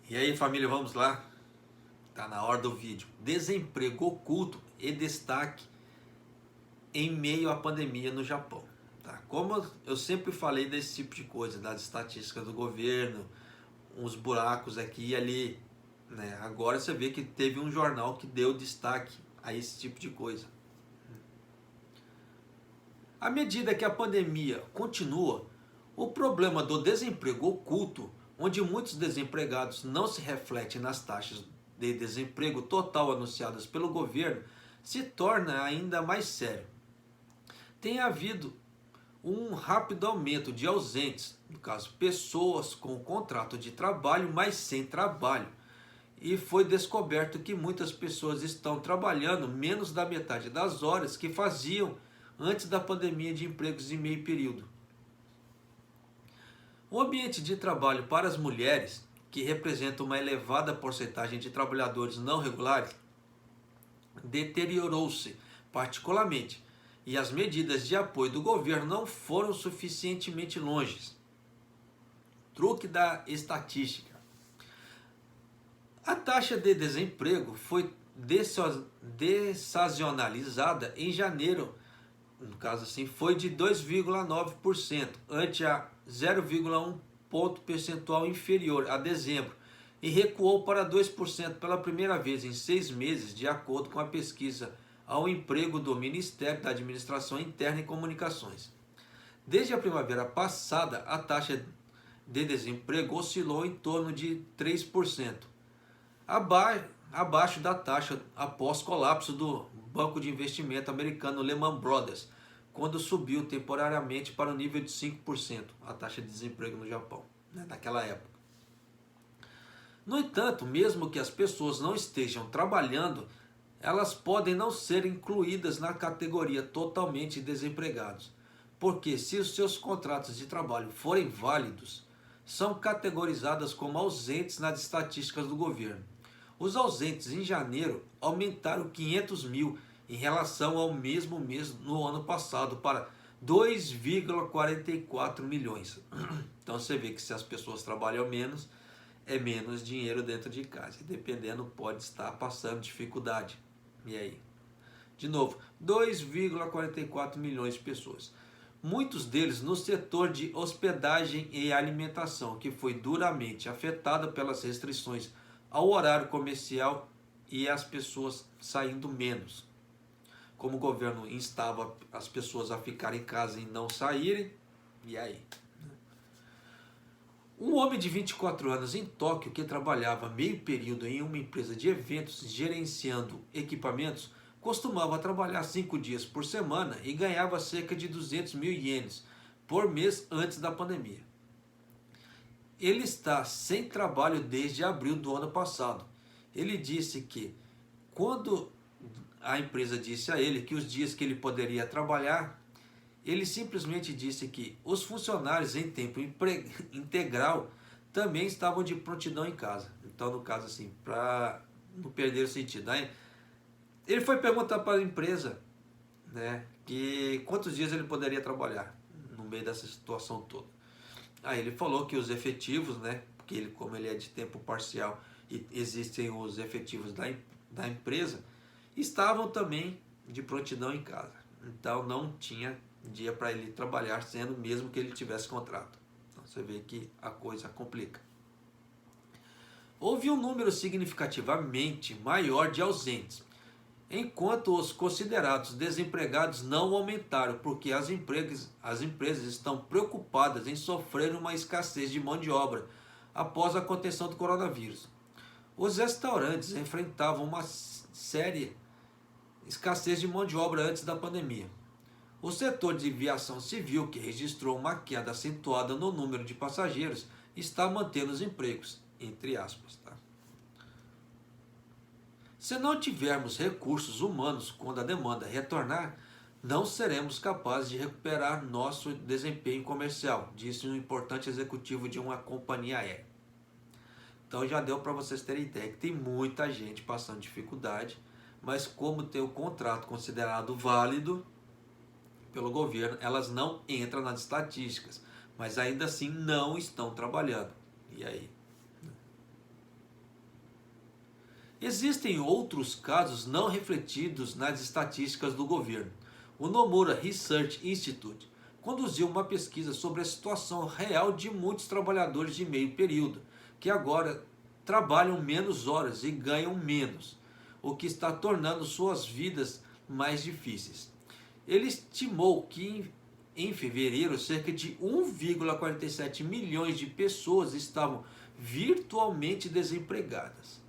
E aí, família, vamos lá? Tá na hora do vídeo. Desemprego oculto e destaque em meio à pandemia no Japão. Tá? Como eu sempre falei desse tipo de coisa, das estatísticas do governo, uns buracos aqui e ali, né? Agora você vê que teve um jornal que deu destaque a esse tipo de coisa. À medida que a pandemia continua, o problema do desemprego oculto, onde muitos desempregados não se refletem nas taxas de desemprego total anunciadas pelo governo, se torna ainda mais sério. Tem havido um rápido aumento de ausentes, no caso, pessoas com contrato de trabalho, mas sem trabalho. E foi descoberto que muitas pessoas estão trabalhando menos da metade das horas que faziam antes da pandemia de empregos em meio período. O ambiente de trabalho para as mulheres, que representa uma elevada porcentagem de trabalhadores não regulares, deteriorou-se particularmente, e as medidas de apoio do governo não foram suficientemente longe. Truque da estatística. A taxa de desemprego foi dessazonalizada em janeiro, no caso assim, foi de 2,9%, ante a 0,1 ponto percentual inferior a dezembro, e recuou para 2% pela primeira vez em 6 meses, de acordo com a pesquisa ao emprego do Ministério da Administração Interna e Comunicações. Desde a primavera passada, a taxa de desemprego oscilou em torno de 3%, abaixo da taxa após colapso do banco de investimento americano Lehman Brothers, quando subiu temporariamente para o nível de 5%, a taxa de desemprego no Japão, naquela época. No entanto, mesmo que as pessoas não estejam trabalhando, elas podem não ser incluídas na categoria totalmente desempregados, porque se os seus contratos de trabalho forem válidos, são categorizadas como ausentes nas estatísticas do governo. Os ausentes em janeiro aumentaram 500 mil em relação ao mesmo mês no ano passado para 2,44 milhões. Então você vê que se as pessoas trabalham menos, é menos dinheiro dentro de casa. E dependendo, pode estar passando dificuldade. E aí? De novo, 2,44 milhões de pessoas. Muitos deles no setor de hospedagem e alimentação, que foi duramente afetado pelas restrições ao horário comercial e as pessoas saindo menos. Como o governo instava as pessoas a ficarem em casa e não saírem, e aí? Um homem de 24 anos em Tóquio que trabalhava meio período em uma empresa de eventos gerenciando equipamentos costumava trabalhar 5 dias por semana e ganhava cerca de 200 mil ienes por mês antes da pandemia. Ele está sem trabalho desde abril do ano passado. Ele disse que quando a empresa disse a ele que os dias que ele poderia trabalhar, ele simplesmente disse que os funcionários em tempo integral também estavam de prontidão em casa. Então, no caso assim, para não perder o sentido, né? Ele foi perguntar para a empresa, né, que quantos dias ele poderia trabalhar no meio dessa situação toda. Aí ele falou que os efetivos, né, porque ele, como ele é de tempo parcial e existem os efetivos da empresa, estavam também de prontidão em casa. Então não tinha dia para ele trabalhar, sendo mesmo que ele tivesse contrato. Então você vê que a coisa complica. Houve um número significativamente maior de ausentes, enquanto os considerados desempregados não aumentaram, porque as empresas estão preocupadas em sofrer uma escassez de mão de obra após a contenção do coronavírus. Os restaurantes enfrentavam uma séria escassez de mão de obra antes da pandemia. O setor de aviação civil, que registrou uma queda acentuada no número de passageiros, está mantendo os empregos, entre aspas. Tá? Se não tivermos recursos humanos quando a demanda retornar, não seremos capazes de recuperar nosso desempenho comercial, disse um importante executivo de uma companhia aérea. Então já deu para vocês terem ideia que tem muita gente passando dificuldade, mas como tem o contrato considerado válido pelo governo, elas não entram nas estatísticas, mas ainda assim não estão trabalhando. E aí? Existem outros casos não refletidos nas estatísticas do governo. O Nomura Research Institute conduziu uma pesquisa sobre a situação real de muitos trabalhadores de meio período, que agora trabalham menos horas e ganham menos, o que está tornando suas vidas mais difíceis. Ele estimou que em fevereiro cerca de 1,47 milhões de pessoas estavam virtualmente desempregadas,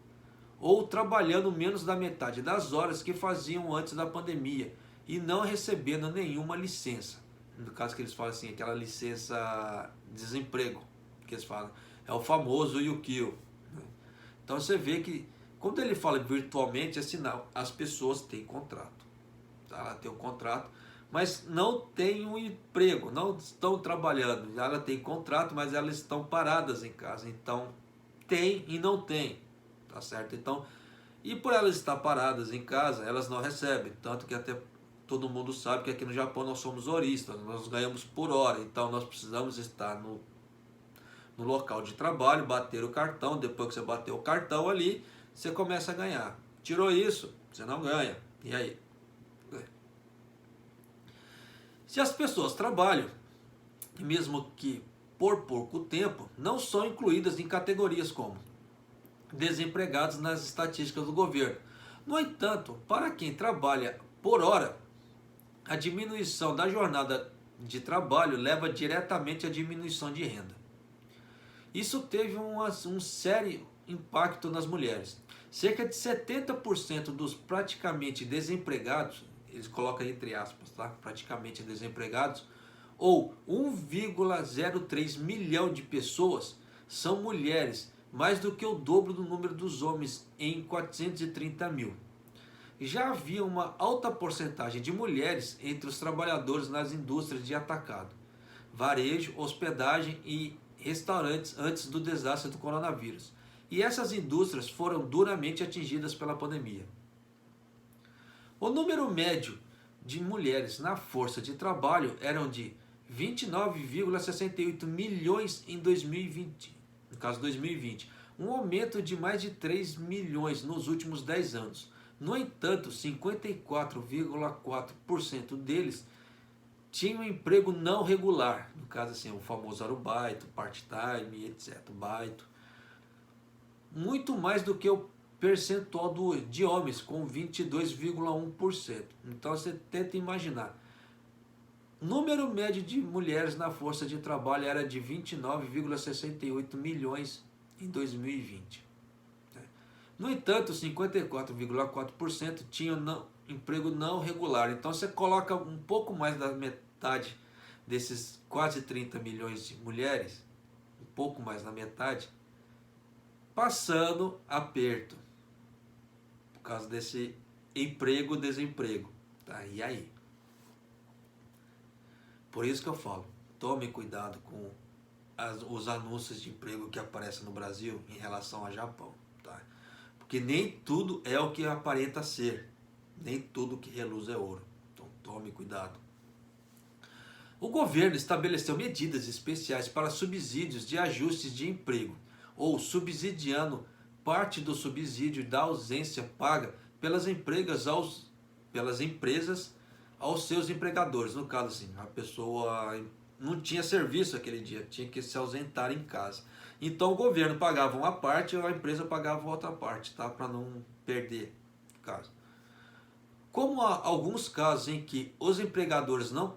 ou trabalhando menos da metade das horas que faziam antes da pandemia e não recebendo nenhuma licença. No caso que eles falam assim, aquela licença desemprego, que eles falam, é o famoso UQ. Então você vê que quando ele fala virtualmente é sinal, as pessoas têm contrato. Tá? Ela tem um contrato, mas não tem um emprego, não estão trabalhando. Ela tem contrato, mas elas estão paradas em casa. Então tem e não tem. Tá certo? Então, e por elas estar paradas em casa, elas não recebem. Tanto que até todo mundo sabe que aqui no Japão nós somos horistas, nós ganhamos por hora. Então nós precisamos estar no local de trabalho, bater o cartão. Depois que você bater o cartão ali, você começa a ganhar. Tirou isso, você não ganha. E aí? Se as pessoas trabalham, mesmo que por pouco tempo, não são incluídas em categorias como desempregados nas estatísticas do governo. No entanto, para quem trabalha por hora, a diminuição da jornada de trabalho leva diretamente à diminuição de renda. Isso teve um sério impacto nas mulheres. Cerca de 70% dos praticamente desempregados, eles colocam entre aspas, tá? Praticamente desempregados, ou 1,03 milhão de pessoas são mulheres, mais do que o dobro do número dos homens em 430 mil. Já havia uma alta porcentagem de mulheres entre os trabalhadores nas indústrias de atacado, varejo, hospedagem e restaurantes antes do desastre do coronavírus. E essas indústrias foram duramente atingidas pela pandemia. O número médio de mulheres na força de trabalho eram de 29,68 milhões em 2020, no caso 2020, um aumento de mais de 3 milhões nos últimos 10 anos. No entanto, 54,4% deles tinham emprego não regular, no caso assim, o famoso arubaito, part-time, etc. Baito. Muito mais do que o percentual de homens, com 22,1%. Então você tenta imaginar. O número médio de mulheres na força de trabalho era de 29,68 milhões em 2020. No entanto, 54,4% tinham emprego não regular. Então você coloca um pouco mais da metade desses quase 30 milhões de mulheres, um pouco mais da metade, passando aperto por causa desse emprego-desemprego. Tá? E aí? Por isso que eu falo, tome cuidado com os anúncios de emprego que aparecem no Brasil em relação ao Japão. Tá? Porque nem tudo é o que aparenta ser. Nem tudo que reluz é ouro. Então tome cuidado. O governo estabeleceu medidas especiais para subsídios de ajustes de emprego, ou subsidiando parte do subsídio da ausência paga pelas empresas aos seus empregadores. No caso assim, a pessoa não tinha serviço aquele dia, tinha que se ausentar em casa. Então o governo pagava uma parte e a empresa pagava outra parte, tá? Para não perder o caso. Como há alguns casos em que os empregadores não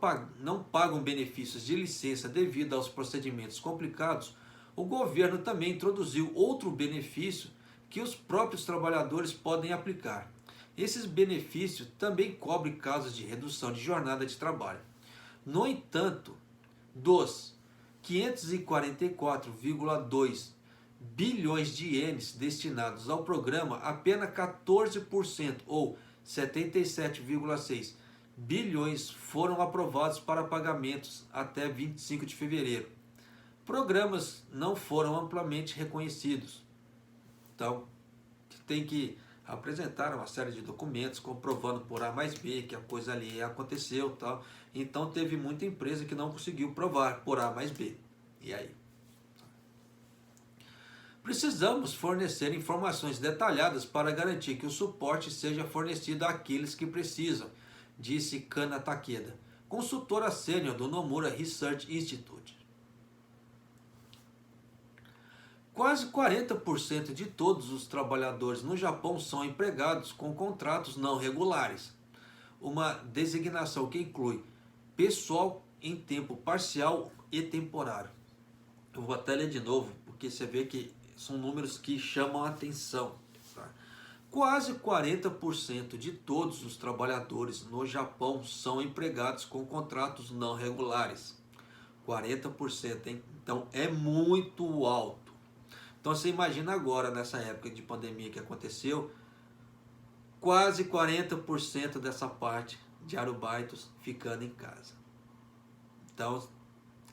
pagam benefícios de licença devido aos procedimentos complicados, o governo também introduziu outro benefício que os próprios trabalhadores podem aplicar. Esses benefícios também cobrem casos de redução de jornada de trabalho. No entanto, dos 544,2 bilhões de ienes destinados ao programa, apenas 14%, ou 77,6 bilhões, foram aprovados para pagamentos até 25 de fevereiro. Programas não foram amplamente reconhecidos. Então, tem que apresentar uma série de documentos comprovando por A mais B que a coisa ali aconteceu, tal. Então teve muita empresa que não conseguiu provar por A mais B. E aí? Precisamos fornecer informações detalhadas para garantir que o suporte seja fornecido àqueles que precisam, disse Kana Takeda, consultora sênior do Nomura Research Institute. Quase 40% de todos os trabalhadores no Japão são empregados com contratos não regulares, uma designação que inclui pessoal em tempo parcial e temporário. Eu vou até ler de novo, porque você vê que são números que chamam a atenção. Tá? Quase 40% de todos os trabalhadores no Japão são empregados com contratos não regulares. 40%, hein? Então é muito alto. Então você imagina agora, nessa época de pandemia que aconteceu, quase 40% dessa parte de arubaitos ficando em casa. Então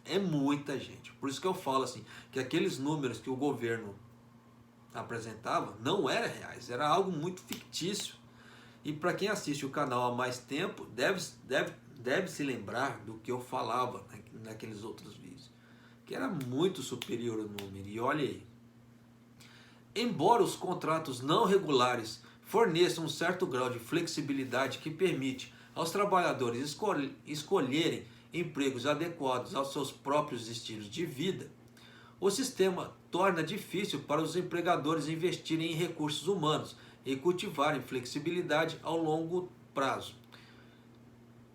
é muita gente. Por isso que eu falo assim, que aqueles números que o governo apresentava não eram reais, era algo muito fictício. E para quem assiste o canal há mais tempo, deve se lembrar do que eu falava naqueles outros vídeos, que era muito superior o número. E olha aí, embora os contratos não regulares forneçam um certo grau de flexibilidade que permite aos trabalhadores escolherem empregos adequados aos seus próprios estilos de vida, o sistema torna difícil para os empregadores investirem em recursos humanos e cultivarem flexibilidade ao longo prazo.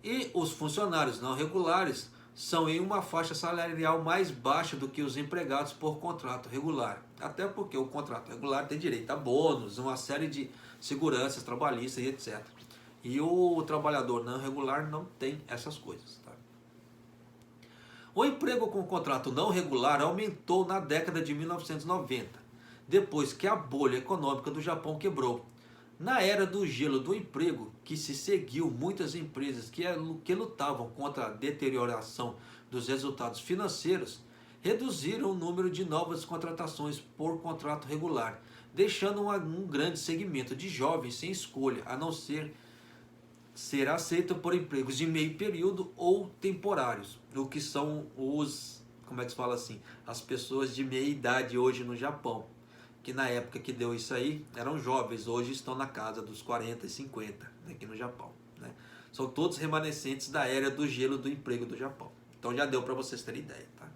E os funcionários não regulares são em uma faixa salarial mais baixa do que os empregados por contrato regular. Até porque o contrato regular tem direito a bônus, uma série de seguranças trabalhistas e etc. E o trabalhador não regular não tem essas coisas. Tá? O emprego com contrato não regular aumentou na década de 1990, depois que a bolha econômica do Japão quebrou. Na era do gelo do emprego que se seguiu, muitas empresas que lutavam contra a deterioração dos resultados financeiros reduziram o número de novas contratações por contrato regular, deixando um grande segmento de jovens sem escolha, a não ser aceito por empregos de meio período ou temporários, o que são como é que se fala assim, as pessoas de meia idade hoje no Japão, que na época que deu isso aí, eram jovens, hoje estão na casa dos 40 e 50 aqui no Japão. Né? São todos remanescentes da era do gelo do emprego do Japão. Então já deu para vocês terem ideia. Tá?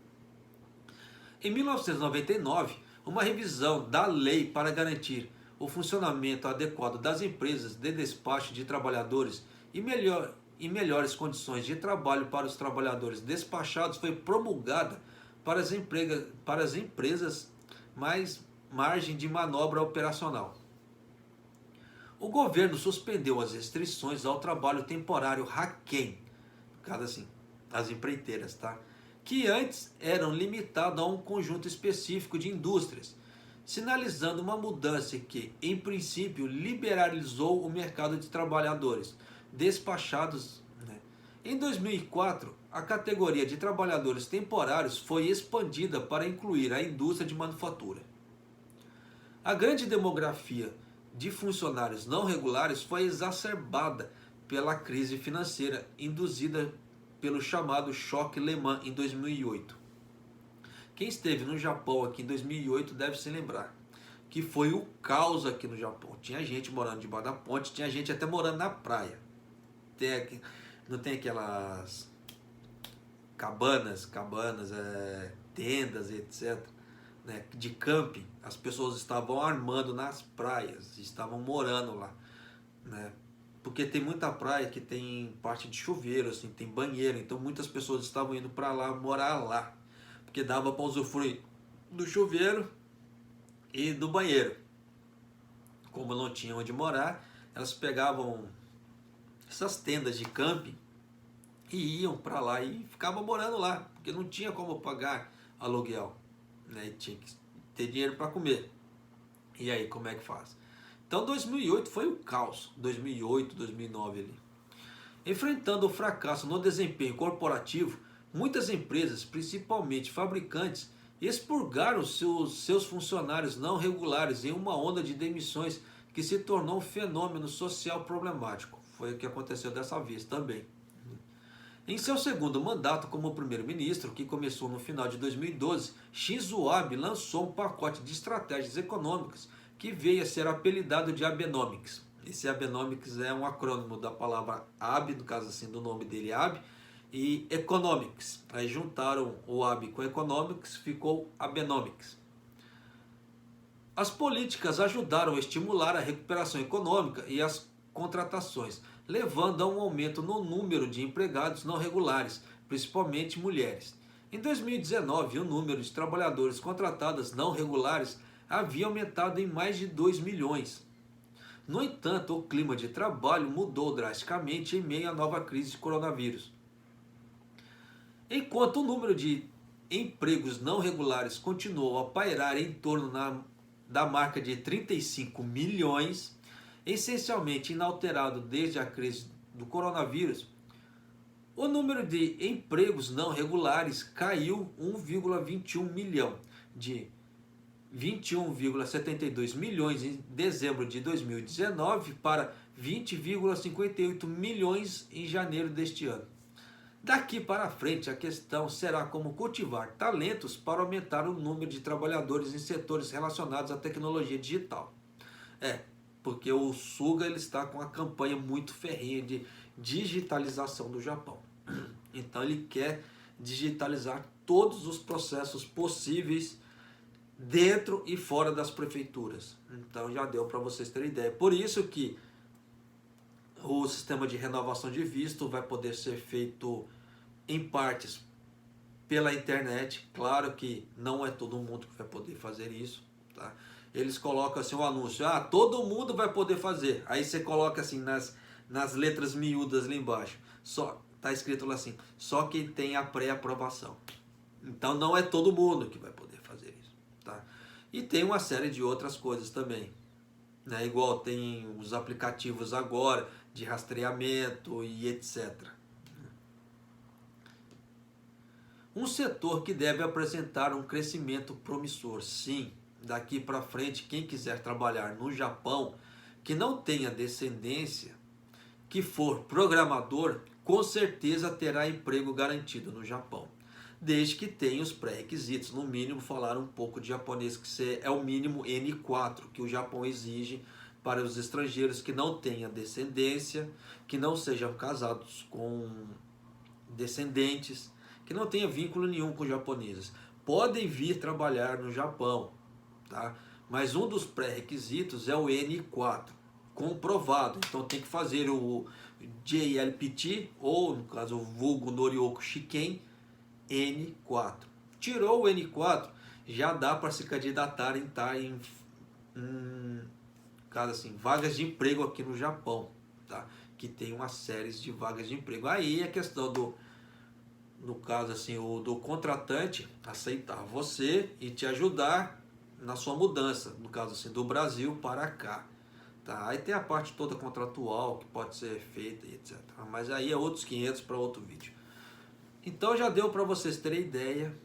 Em 1999, uma revisão da lei para garantir o funcionamento adequado das empresas de despacho de trabalhadores e melhores condições de trabalho para os trabalhadores despachados foi promulgada para as empresas mais margem de manobra operacional. O governo suspendeu as restrições ao trabalho temporário Hakken, no caso assim, as empreiteiras, tá? Que antes eram limitadas a um conjunto específico de indústrias, sinalizando uma mudança que, em princípio, liberalizou o mercado de trabalhadores despachados. Né? Em 2004, a categoria de trabalhadores temporários foi expandida para incluir a indústria de manufatura. A grande demografia de funcionários não regulares foi exacerbada pela crise financeira induzida pelo chamado choque Lehman em 2008. Quem esteve no Japão aqui em 2008 deve se lembrar que foi o caos aqui no Japão. Tinha gente morando debaixo da ponte, tinha gente até morando na praia. Não tem aquelas cabanas, tendas, etc., né, de camping. As pessoas estavam armando nas praias, estavam morando lá, né? Porque tem muita praia que tem parte de chuveiro, assim, tem banheiro, então muitas pessoas estavam indo para lá, morar lá, porque dava para usufruir do chuveiro e do banheiro. Como não tinha onde morar, elas pegavam essas tendas de camping e iam para lá e ficavam morando lá, porque não tinha como pagar aluguel, né? E tinha que ter dinheiro para comer. E aí, como é que faz? Então 2008 foi o caos, 2008, 2009 ali. Enfrentando o fracasso no desempenho corporativo, muitas empresas, principalmente fabricantes, expurgaram seus funcionários não regulares em uma onda de demissões que se tornou um fenômeno social problemático. Foi o que aconteceu dessa vez também. Em seu segundo mandato como primeiro-ministro, que começou no final de 2012, Shinzo Abe lançou um pacote de estratégias econômicas que veio a ser apelidado de Abenomics. Esse Abenomics é um acrônimo da palavra Abe, no caso assim do nome dele Abe, e Economics. Aí juntaram o Abe com Economics, ficou Abenomics. As políticas ajudaram a estimular a recuperação econômica e as contratações, levando a um aumento no número de empregados não regulares, principalmente mulheres. Em 2019, o número de trabalhadores contratados não regulares havia aumentado em mais de 2 milhões. No entanto, o clima de trabalho mudou drasticamente em meio à nova crise de coronavírus. Enquanto o número de empregos não regulares continuou a pairar em torno da marca de 35 milhões, essencialmente inalterado desde a crise do coronavírus, o número de empregos não regulares caiu 1,21 milhão, de 21,72 milhões em dezembro de 2019 para 20,58 milhões em janeiro deste ano. Daqui para frente, a questão será como cultivar talentos para aumentar o número de trabalhadores em setores relacionados à tecnologia digital. Porque o Suga ele está com uma campanha muito ferrenha de digitalização do Japão. Então ele quer digitalizar todos os processos possíveis dentro e fora das prefeituras. Então já deu para vocês terem ideia. Por isso que o sistema de renovação de visto vai poder ser feito em partes pela internet. Claro que não é todo mundo que vai poder fazer isso, tá? Eles colocam assim um anúncio, todo mundo vai poder fazer. Aí você coloca assim nas letras miúdas ali embaixo, só tá escrito lá assim, só quem tem a pré-aprovação. Então não é todo mundo que vai poder fazer isso, tá? E tem uma série de outras coisas também, né? Igual tem os aplicativos agora de rastreamento e etc. Um setor que deve apresentar um crescimento promissor, sim. Daqui para frente, quem quiser trabalhar no Japão, que não tenha descendência, que for programador, com certeza terá emprego garantido no Japão. Desde que tenha os pré-requisitos, no mínimo falar um pouco de japonês, que é o mínimo N4, que o Japão exige para os estrangeiros que não tenham descendência, que não sejam casados com descendentes, que não tenham vínculo nenhum com japoneses. Podem vir trabalhar no Japão, tá? Mas um dos pré-requisitos é o N4, comprovado. Então tem que fazer o JLPT, ou no caso o vulgo Norioku Shiken, N4. Tirou o N4, já dá para se candidatar em caso assim, vagas de emprego aqui no Japão, tá? Que tem uma série de vagas de emprego. Aí a questão no caso assim, do contratante aceitar você e te ajudar na sua mudança, no caso assim, do Brasil para cá, tá? Aí tem a parte toda contratual que pode ser feita e etc. Mas aí é outros 500 para outro vídeo. Então já deu para vocês terem ideia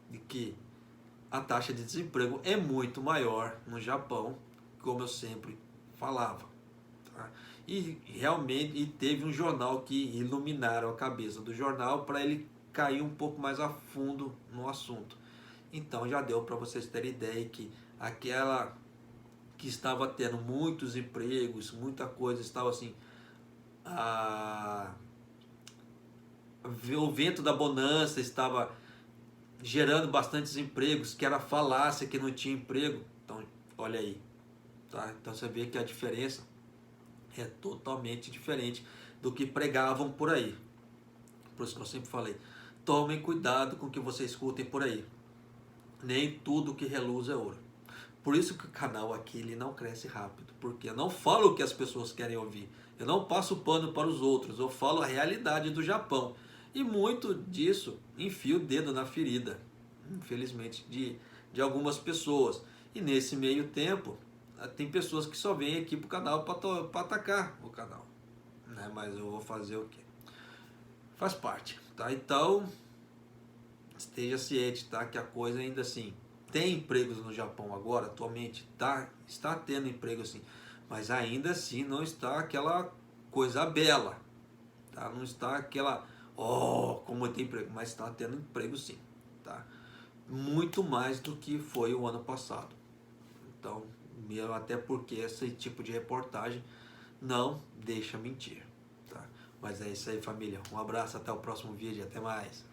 de que a taxa de desemprego é muito maior no Japão, como eu sempre falava, tá? E realmente teve um jornal que iluminaram a cabeça do jornal para ele cair um pouco mais a fundo no assunto. Então já deu para vocês terem ideia que aquela que estava tendo muitos empregos, muita coisa, estava assim, o vento da bonança estava gerando bastantes empregos, que era falácia que não tinha emprego. Então, olha aí, tá? Então você vê que a diferença é totalmente diferente do que pregavam por aí. Por isso que eu sempre falei, tomem cuidado com o que vocês escutem por aí. Nem tudo que reluz é ouro. Por isso que o canal aqui ele não cresce rápido, porque eu não falo o que as pessoas querem ouvir. Eu não passo pano para os outros, eu falo a realidade do Japão. E muito disso enfio o dedo na ferida, infelizmente, de algumas pessoas. E nesse meio tempo, tem pessoas que só vêm aqui pro canal para atacar o canal, né? Mas eu vou fazer o quê? Faz parte, tá? Então, esteja ciente, tá? Que a coisa ainda assim, tem empregos no Japão agora, atualmente, tá? Está tendo emprego assim, mas ainda assim não está aquela coisa bela, tá? Não está aquela oh, como tem emprego, mas está tendo emprego sim, tá? Muito mais do que foi o ano passado. Então, até porque esse tipo de reportagem não deixa mentir, tá? Mas é isso aí, família. Um abraço, até o próximo vídeo, até mais.